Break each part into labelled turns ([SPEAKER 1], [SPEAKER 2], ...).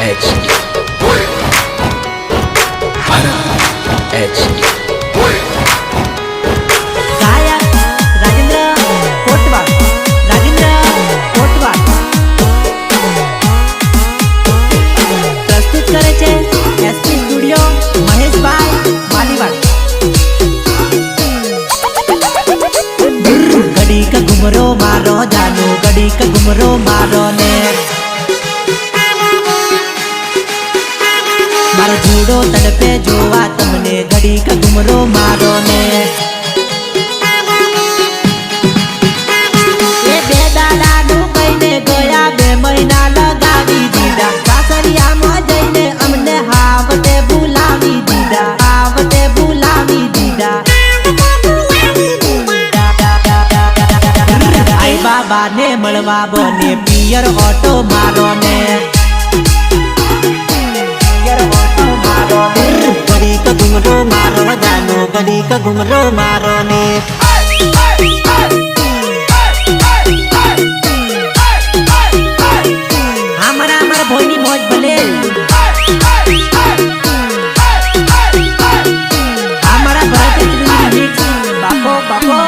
[SPEAKER 1] H H
[SPEAKER 2] गायक राजेंद्र कोटवाल प्रस्तुत करे छे एसपी स्टूडियो महेश भाई मालीवाड़। गड़ी का घुमरो मारो जानो गड़ी का घुमरो मारो ने मारो जूडो तड़पे जोवा तमने घड़ी का घुमरो मारो ने ए बे दादा नु कईने गया बे महीना लगावी दीदा कासरिया में जईने अमने हावते बुलावी दीदा आई बाबा ने मळवा बने पियर ऑटो मारो ने गड़ी का घुमरो मारो जानो गड़ी का घुमरो मारो ने हमारा भोनी मौज भले हमारा भरत बापो बापो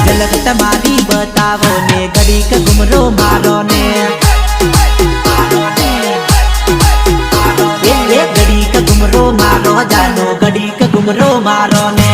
[SPEAKER 2] झलक तमारी बतावो ने घड़ी का घुमरो मारो ने घड़ी का घुमरो मारो जानो घड़ी का घुमरो मारो ने।